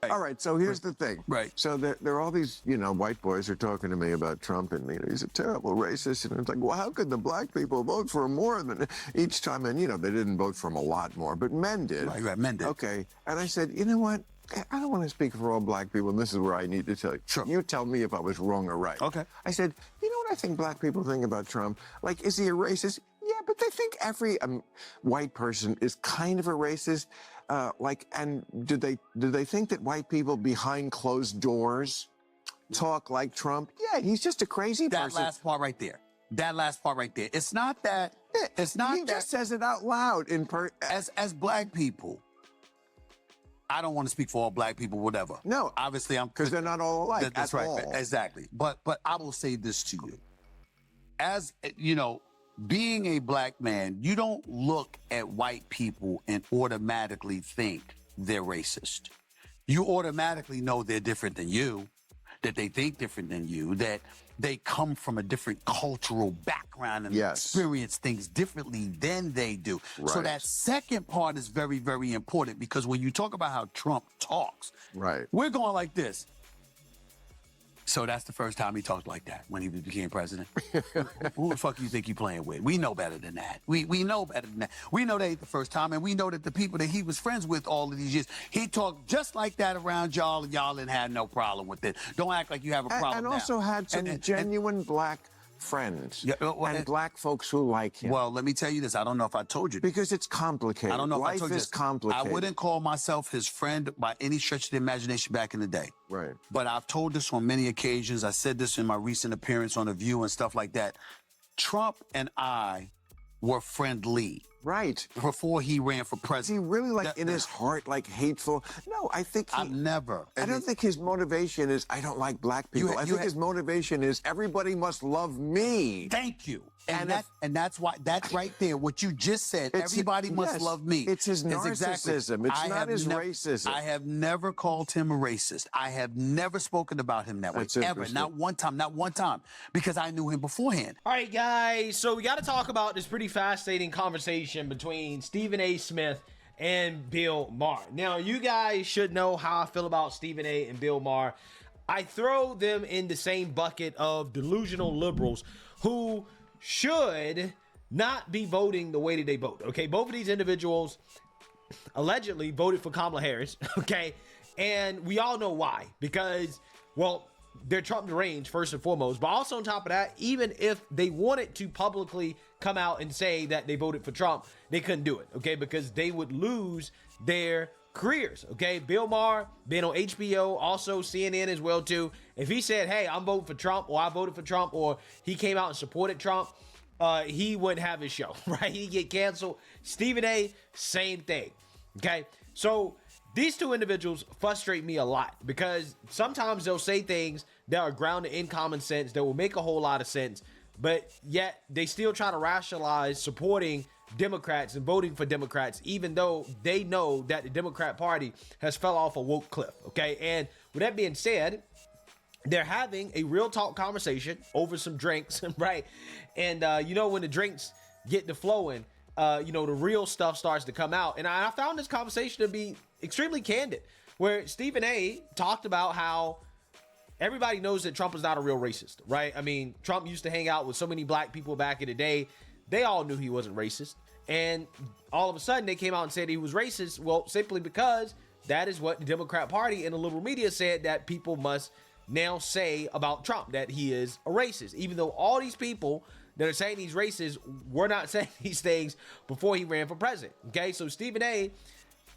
All right, so here's the thing. Right. So there are all these, white boys are talking to me about Trump, and he's a terrible racist. And it's like, well, how could the black people vote for him more than each time? And they didn't vote for him a lot more, but men did. Right, men did. Okay, and I said, you know what? I don't want to speak for all black people, and this is where I need to tell you. Sure. You tell me if I was wrong or right. Okay. I said, you know what I think black people think about Trump? Like, is he a racist? Yeah, but they think every white person is kind of a racist. And do they think that white people behind closed doors talk like Trump? Yeah, he's just a crazy person. That last part right there. It's not that. It's not he that. Just says it out loud as black people. I don't want to speak for all black people, whatever. No, obviously because they're not all alike. That's right, exactly. But I will say this to you, as being a black man, you don't look at white people and automatically think they're racist. You automatically know they're different than you, that they think different than you, that they come from a different cultural background and experience things differently than they do. Right. So that second part is very, very important, because when you talk about how Trump talks, we're going like this. So that's the first time he talked like that, when he became president. Who the fuck do you think you playing with? We know better than that. We know better than that. We know that ain't the first time, and we know that the people that he was friends with all of these years, he talked just like that around y'all, and y'all didn't have no problem with it. Don't act like you have a problem And now. also had some genuine black friends and black folks who like him. Well, let me tell you this. I don't know if I told you. Because it's complicated. I don't know if Life I told you is this. complicated. I wouldn't call myself his friend by any stretch of the imagination back in the day. Right. But I've told this on many occasions. I said this in my recent appearance on The View and stuff like that. Trump and I were friendly. Right. Before he ran for president. Is he really, in his heart, hateful? No, I think I've never. I don't think his motivation is, I don't like black people. I think his motivation is, everybody must love me. Thank you. And that's why, that's right there. What you just said, everybody must love me. It's his narcissism. It's not his racism. I have never called him a racist. I have never spoken about him that way. Ever. Not one time. Because I knew him beforehand. All right, guys. So we got to talk about this pretty fascinating conversation between Stephen A. Smith and Bill Maher. Now, you guys should know how I feel about Stephen A. and Bill Maher. I throw them in the same bucket of delusional liberals who should not be voting the way that they vote. Okay, both of these individuals allegedly voted for Kamala Harris. Okay, and we all know why. Because, well, they're Trump deranged, first and foremost. But also on top of that, even if they wanted to publicly come out and say that they voted for Trump, they couldn't do it, okay? Because they would lose their careers, okay? Bill Maher, been on HBO, also CNN as well, too. If he said, hey, I'm voting for Trump, or I voted for Trump, or he came out and supported Trump, he wouldn't have his show, right? He'd get canceled. Stephen A., same thing, okay? So these two individuals frustrate me a lot, because sometimes they'll say things that are grounded in common sense that will make a whole lot of sense, but yet they still try to rationalize supporting Democrats and voting for Democrats, even though they know that the Democrat Party has fell off a woke cliff, okay? And with that being said, they're having a real talk conversation over some drinks, right? And, when the drinks get to flowing, the real stuff starts to come out. And I found this conversation to be extremely candid, where Stephen A. talked about how everybody knows that Trump is not a real racist, right? I mean, Trump used to hang out with so many black people back in the day. They all knew he wasn't racist. And all of a sudden, they came out and said he was racist. Well, simply because that is what the Democrat Party and the liberal media said that people must now say about Trump, that he is a racist. Even though all these people that are saying he's racist were not saying these things before he ran for president, okay? So Stephen A.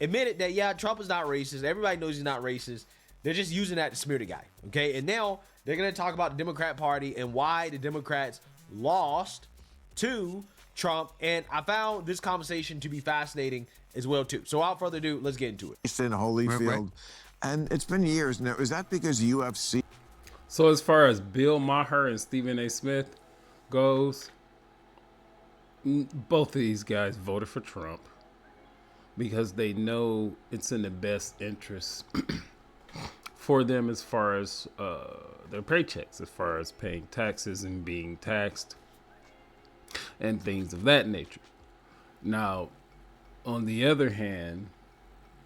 admitted that, yeah, Trump is not racist. Everybody knows he's not racist. They're just using that to smear the guy, okay? And now they're going to talk about the Democrat Party and why the Democrats lost to Trump. And I found this conversation to be fascinating as well, too. So without further ado, let's get into it. It's in Holyfield. And it's been years now. Is that because UFC? So as far as Bill Maher and Stephen A. Smith goes, both of these guys voted for Trump because they know it's in the best interest for them as far as their paychecks, as far as paying taxes and being taxed and things of that nature. Now, on the other hand,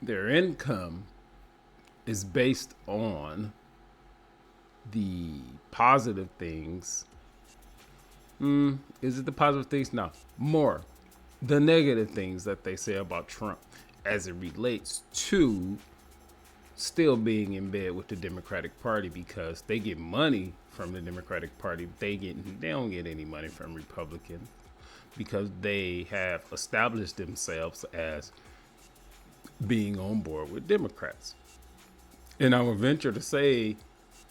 their income is based on the positive things. Is it the positive things? No, more the negative things that they say about Trump as it relates to still being in bed with the Democratic Party, because they get money from the Democratic Party. They don't get any money from Republicans, because they have established themselves as being on board with Democrats. And I would venture to say,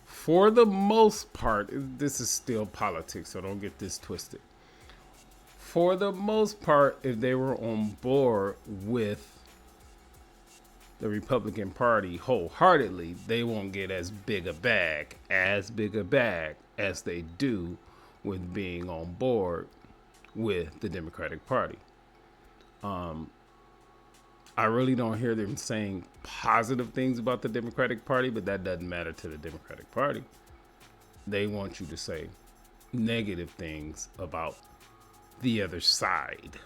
for the most part, this is still politics, so don't get this twisted. For the most part, if they were on board with the Republican Party wholeheartedly, they won't get as big a bag as they do with being on board with the Democratic Party. I really don't hear them saying positive things about the Democratic Party, but that doesn't matter to the Democratic Party. They want you to say negative things about the other side.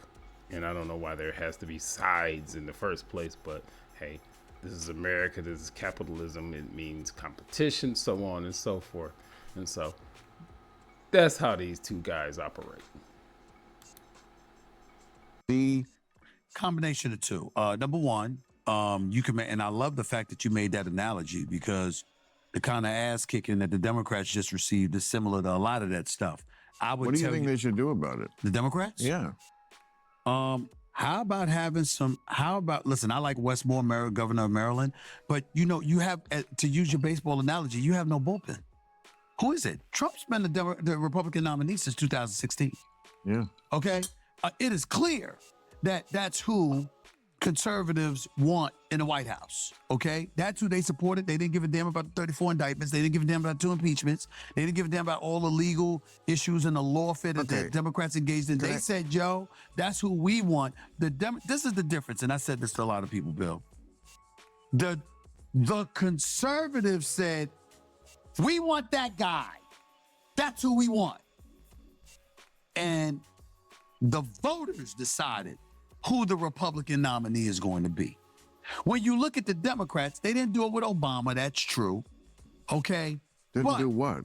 And I don't know why there has to be sides in the first place, but hey, this is America, this is capitalism, it means competition, so on and so forth. And so that's how these two guys operate. The combination of two. Number one, you can, and I love the fact that you made that analogy, because the kind of ass kicking that the Democrats just received is similar to a lot of that stuff. What do you think they should do about it? The Democrats? Yeah. How about listen, I like Westmore, governor of Maryland, but you have, to use your baseball analogy, you have no bullpen. Who is it? Trump's been the Republican nominee since 2016. Yeah. Okay? It is clear that that's who conservatives want in the White House. Okay? That's who they supported. They didn't give a damn about the 34 indictments. They didn't give a damn about 2 impeachments. They didn't give a damn about all the legal issues and the lawfare that the Democrats engaged in. They said, Joe, that's who we want. This is the difference, and I said this to a lot of people, Bill. The conservatives said, we want that guy. That's who we want. And the voters decided who the Republican nominee is going to be. When you look at the Democrats, they didn't do it with Obama. That's true. Okay? Didn't do what?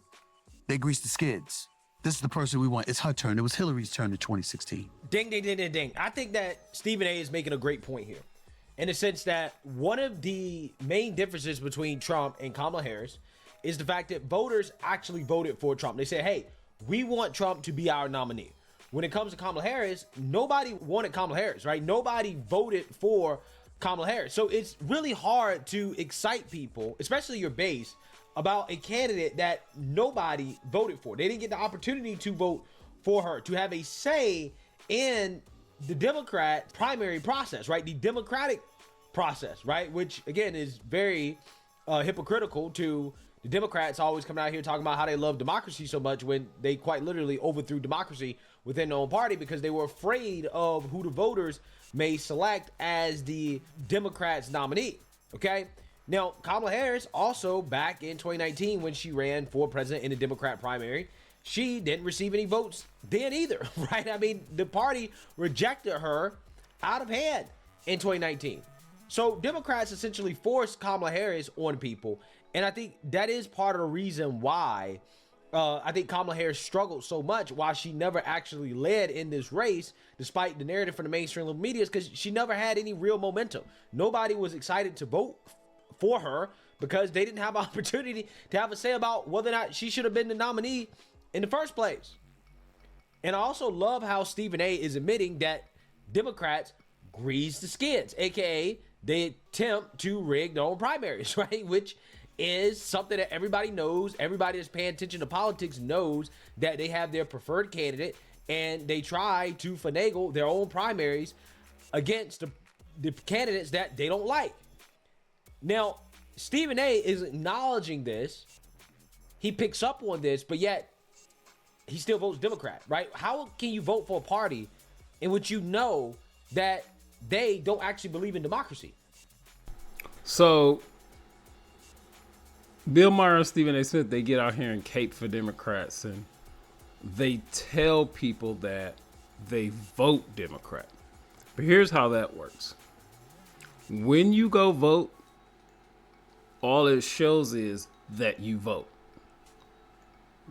They greased the skids. This is the person we want. It's her turn. It was Hillary's turn in 2016. Ding, ding, ding, ding, ding. I think that Stephen A is making a great point here, in the sense that one of the main differences between Trump and Kamala Harris is the fact that voters actually voted for Trump. They said, hey, we want Trump to be our nominee. When it comes to Kamala Harris, nobody wanted Kamala Harris, right? Nobody voted for Kamala Harris. So it's really hard to excite people, especially your base, about a candidate that nobody voted for. They didn't get the opportunity to vote for her, to have a say in the Democrat primary process, right? The Democratic process, right? Which, again, is very hypocritical to the Democrats always coming out here talking about how they love democracy so much, when they quite literally overthrew democracy within their own party because they were afraid of who the voters may select as the Democrats' nominee. Okay? Now, Kamala Harris also, back in 2019 when she ran for president in the Democrat primary, she didn't receive any votes then either, right? I mean, the party rejected her out of hand in 2019. So Democrats essentially forced Kamala Harris on people. And I think that is part of the reason why I think Kamala Harris struggled so much, why she never actually led in this race, despite the narrative from the mainstream media, is because she never had any real momentum. Nobody was excited to vote for her because they didn't have an opportunity to have a say about whether or not she should have been the nominee in the first place. And I also love how Stephen A is admitting that Democrats grease the skids, aka they attempt to rig their own primaries, right? Which is something that everybody knows. Everybody that's paying attention to politics knows that they have their preferred candidate and they try to finagle their own primaries against the candidates that they don't like. Now, Stephen A is acknowledging this. He picks up on this, but yet he still votes Democrat, right? How can you vote for a party in which you know that they don't actually believe in democracy? So Bill Maher and Stephen A. Smith, they get out here and cape for Democrats, and they tell people that they vote Democrat. But here's how that works. When you go vote, All it shows is that you vote.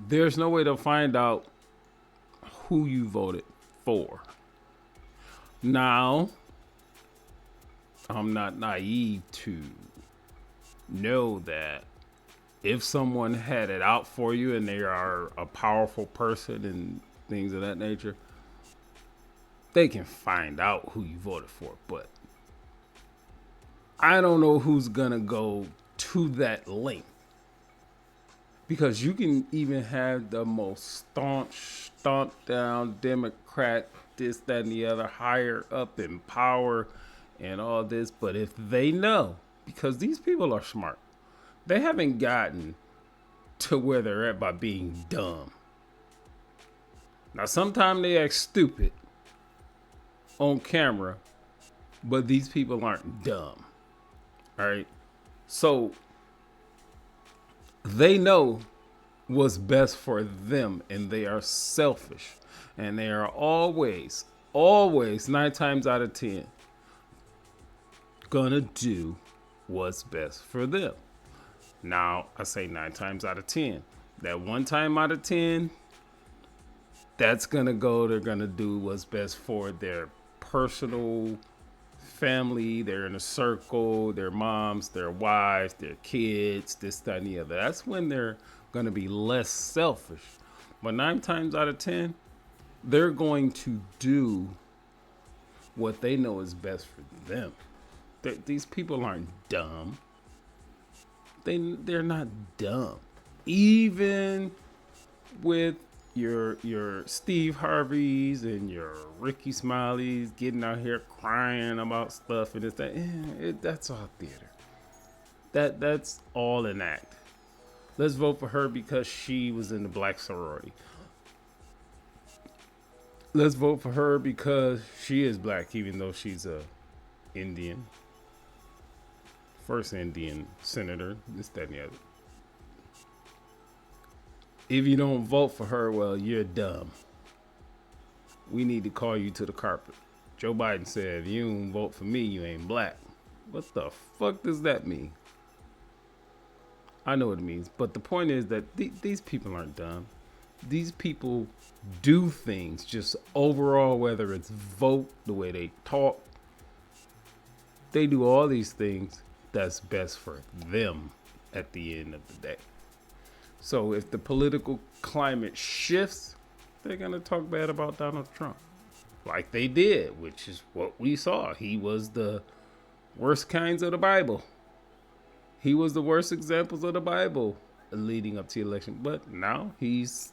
There's no way to find out who you voted for. Now, I'm not naive to know that if someone had it out for you and they are a powerful person and things of that nature, they can find out who you voted for. But I don't know who's gonna go to that length, because you can even have the most stomp down Democrat, this, that, and the other, higher up in power and all this, but if they know, because these people are smart, they haven't gotten to where they're at by being dumb. Now, sometimes they act stupid on camera, but these people aren't dumb. All right? So they know what's best for them, and they are selfish. And they are always, 9 times out of 10, gonna do what's best for them. Now, I say 9 times out of 10. That 1 time out of 10, that's gonna go, they're gonna do what's best for their personal family, their inner circle, their moms, their wives, their kids, this, that, and the other. That's when they're gonna be less selfish. But 9 times out of 10, they're going to do what they know is best for them. These people aren't dumb. They're not dumb. Even with your Steve Harveys and your Ricky Smileys getting out here crying about stuff and that's all theater. That's all an act. Let's vote for her because she was in the black sorority. Let's vote for her because she is black, even though she's a Indian. First Indian senator, this, that, and the other. If you don't vote for her, well, you're dumb. We need to call you to the carpet. Joe Biden said, if you don't vote for me, you ain't black. What the fuck does that mean? I know what it means, but the point is that these people aren't dumb. These people do things just overall, whether it's vote, the way they talk. They do all these things that's best for them at the end of the day. So if the political climate shifts, they're going to talk bad about Donald Trump. Like they did, which is what we saw. He was the worst kinds of the Bible. He was the worst examples of the Bible leading up to the election. But now he's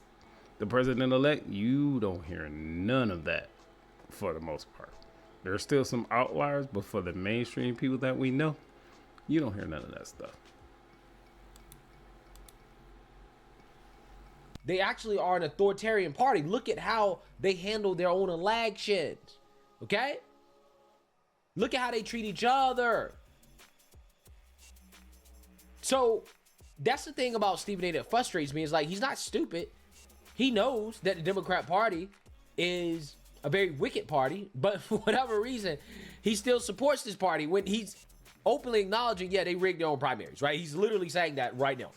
the president-elect. You don't hear none of that for the most part. There are still some outliers, but for the mainstream people that we know, you don't hear none of that stuff. They actually are an authoritarian party. Look at how they handle their own elections. Okay? Look at how they treat each other. So that's the thing about Stephen A. that frustrates me, is like, he's not stupid. He knows that the Democrat Party is a very wicked party, but for whatever reason, he still supports this party when he's openly acknowledging, yeah, they rigged their own primaries, right? He's literally saying that right now.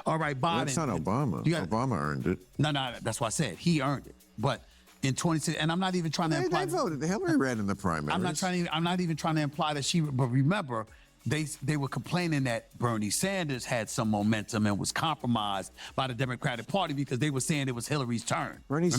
All right, Biden. That's not Obama. Obama earned it. No, that's why I said he earned it. But in 26, and I'm not even trying to imply they voted. Hillary ran in the primaries. I'm not even trying to imply that she. But remember, they were complaining that Bernie Sanders had some momentum and was compromised by the Democratic Party because they were saying it was Hillary's turn. Bernie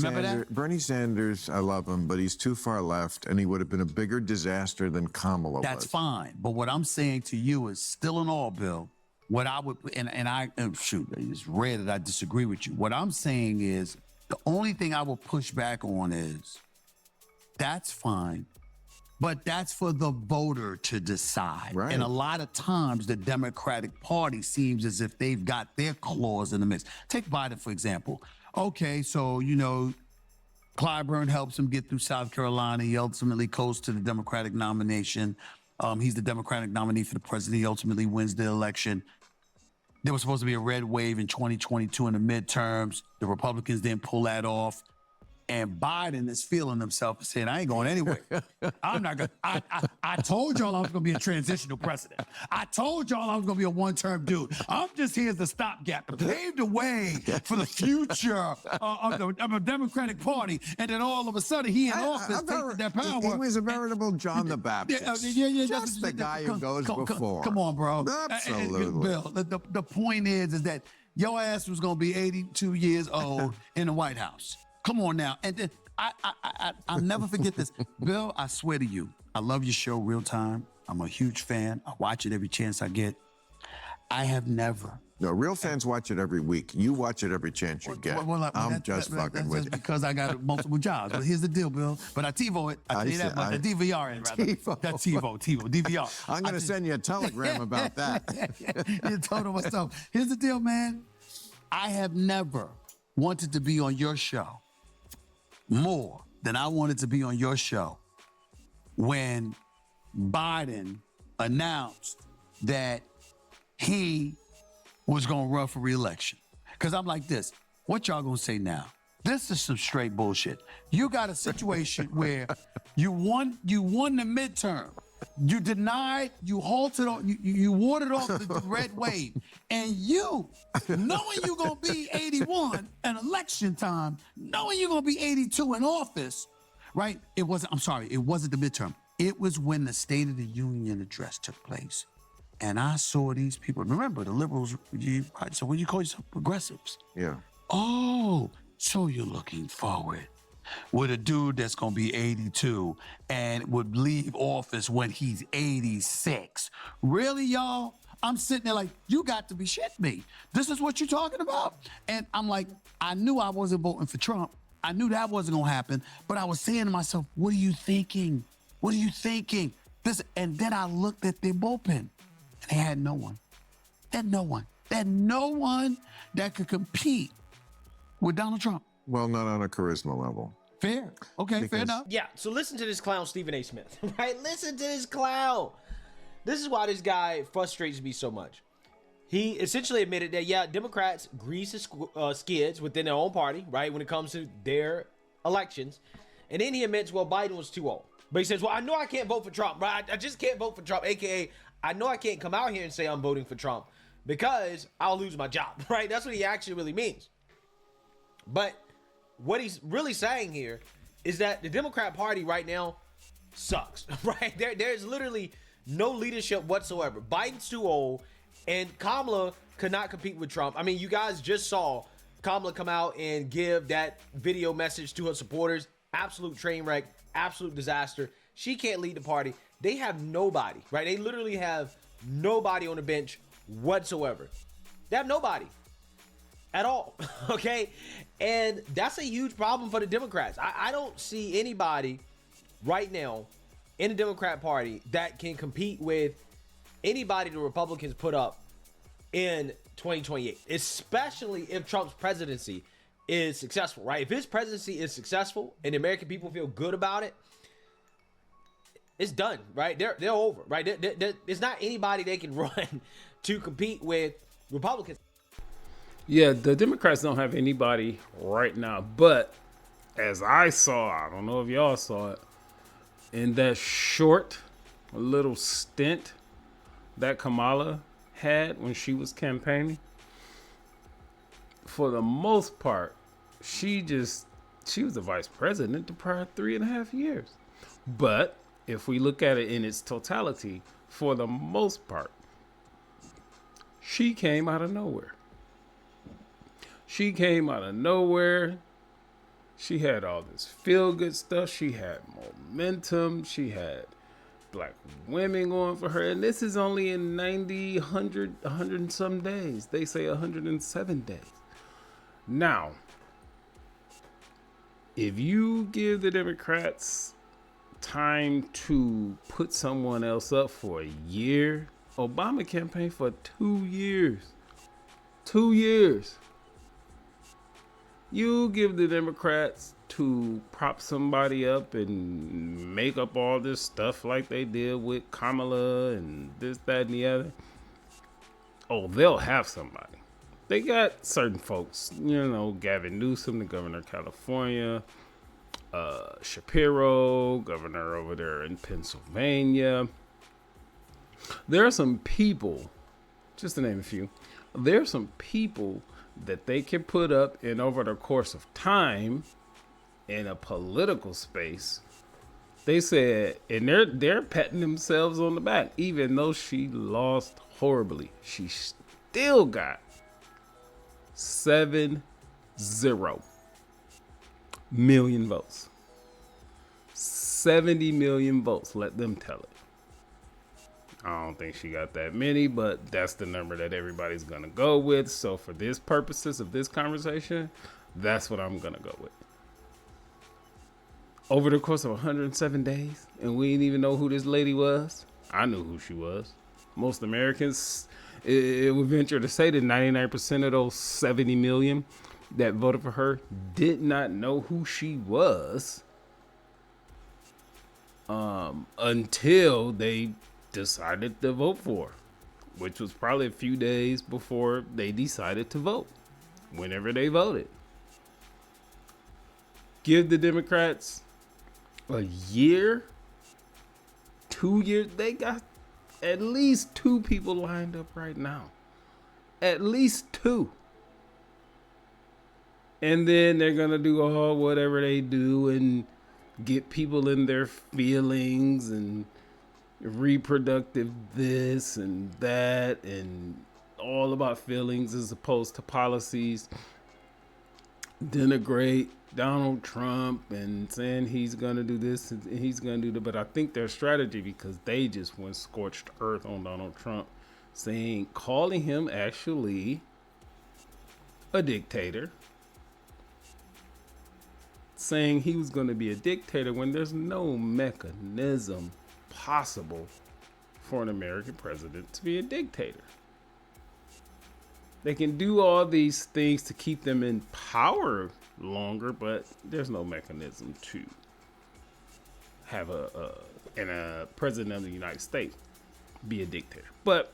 Sanders, I love him, but he's too far left, and he would have been a bigger disaster than Kamala was. That's fine. But what I'm saying to you is, still in all, Bill, what I would, it's rare that I disagree with you. What I'm saying is, the only thing I will push back on is, that's fine, but that's for the voter to decide. Right. And a lot of times, the Democratic Party seems as if they've got their claws in the mix. Take Biden, for example. Okay, so, Clyburn helps him get through South Carolina. He ultimately goes to the Democratic nomination. He's the Democratic nominee for the president. He ultimately wins the election. There was supposed to be a red wave in 2022 in the midterms. The Republicans didn't pull that off. And Biden is feeling himself and saying, I ain't going anywhere. I'm not going to. I told y'all I was going to be a transitional president. I told y'all I was going to be a one-term dude. I'm just here as a stopgap to pave the way for the future of the Democratic Party. And then all of a sudden, he in office taking that power. He was a veritable John the Baptist. Just the guy who goes before. Come on, bro. Absolutely. Bill, the point is that your ass was going to be 82 years old in the White House. Come on now. And then I'll never forget this. Bill, I swear to you, I love your show, Real Time. I'm a huge fan. I watch it every chance I get. I have never. No, real fans watch it every week. You watch it every chance you get. I'm just fucking with you. Because I got multiple jobs. But here's the deal, Bill. But I TiVo it. I tell you that much. I DVR it, rather. That's TiVo, DVR. I'm going to send you a telegram about that. You told him myself. Here's the deal, man. I have never wanted to be on your show more than I wanted to be on your show when Biden announced that he was going to run for re-election. Because I'm like this, what y'all going to say now? This is some straight bullshit. You got a situation where you won the midterm. You denied, you halted, you warded off the red wave. And you, knowing you're going to be 81 in election time, knowing you're going to be 82 in office, right? It wasn't the midterm. It was when the State of the Union address took place. And I saw these people, remember the liberals, so when you call yourself progressives. Yeah. Oh, so you're looking forward with a dude that's going to be 82 and would leave office when he's 86. Really, y'all? I'm sitting there like, you got to be shitting me. This is what you're talking about? And I'm like, I knew I wasn't voting for Trump. I knew that wasn't going to happen. But I was saying to myself, what are you thinking? What are you thinking? And then I looked at their bullpen and they had no one. They had no one. They had no one that could compete with Donald Trump. Well, not on a charisma level. Fair. Okay, fair enough. Yeah, so listen to this clown, Stephen A. Smith, right? Listen to this clown. This is why this guy frustrates me so much. He essentially admitted that, yeah, Democrats grease the skids within their own party, right, when it comes to their elections. And then he admits, well, Biden was too old. But he says, well, I know I can't vote for Trump, right? I just can't vote for Trump, a.k.a. I know I can't come out here and say I'm voting for Trump because I'll lose my job, right? That's what he actually really means. But what he's really saying here is that the Democrat Party right now sucks, right? There's literally no leadership whatsoever. Biden's too old, and Kamala could not compete with Trump. I mean, you guys just saw Kamala come out and give that video message to her supporters. Absolute train wreck, absolute disaster. She can't lead the party. They have nobody, right? They literally have nobody on the bench whatsoever. They have nobody at all, okay? And that's a huge problem for the Democrats. I don't see anybody right now in the Democrat Party that can compete with anybody the Republicans put up in 2028, especially if Trump's presidency is successful, right? If his presidency is successful and the American people feel good about it, it's done, right? They're over, right? There's not anybody they can run to compete with Republicans. Yeah, the Democrats don't have anybody right now. But as I saw, I don't know if y'all saw it, in that short little stint that Kamala had when she was campaigning, for the most part, she was the vice president the prior 3.5 years. But if we look at it in its totality, for the most part, she came out of nowhere. She came out of nowhere. She had all this feel-good stuff. She had momentum. She had black women going for her. And this is only in 90, 100 and some days. They say 107 days. Now, if you give the Democrats time to put someone else up for a year, Obama campaigned for 2 years. 2 years. You give the Democrats to prop somebody up and make up all this stuff like they did with Kamala and this, that, and the other. Oh, they'll have somebody. They got certain folks, Gavin Newsom, the governor of California, Shapiro, governor over there in Pennsylvania. There are some people, just to name a few, there are some people that they can put up and over the course of time in a political space. They said, and they're patting themselves on the back, even though she lost horribly. She still got 70 million votes. 70 million votes. Let them tell it. I don't think she got that many, but that's the number that everybody's going to go with. So for this purposes of this conversation, that's what I'm going to go with. Over the course of 107 days, and we didn't even know who this lady was. I knew who she was. Most Americans, it would venture to say that 99% of those 70 million that voted for her did not know who she was until they decided to vote for her, which was probably a few days before they decided to vote, whenever they voted. Give the Democrats a year, 2 years, they got at least 2 people lined up right now. At least 2. And then they're going to do all whatever they do and get people in their feelings and reproductive this and that and all about feelings as opposed to policies. Denigrate Donald Trump and saying he's going to do this and he's going to do that. But I think their strategy, because they just went scorched earth on Donald Trump, calling him actually a dictator, saying he was going to be a dictator when there's no mechanism possible for an American president to be a dictator. They can do all these things to keep them in power longer, but there's no mechanism to have a president of the United States be a dictator. But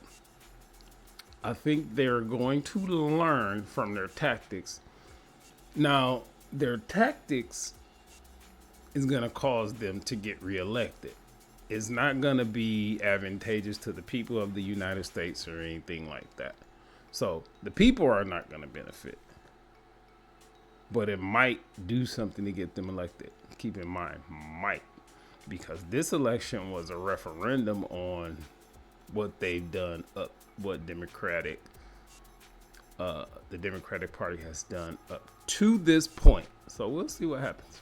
I think they're going to learn from their tactics. Now, their tactics is going to cause them to get reelected. It's not going to be advantageous to the people of the United States or anything like that. So the people are not going to benefit, but it might do something to get them elected. Keep in mind, might, because this election was a referendum on what they've done up, what the Democratic Party has done up to this point. So we'll see what happens.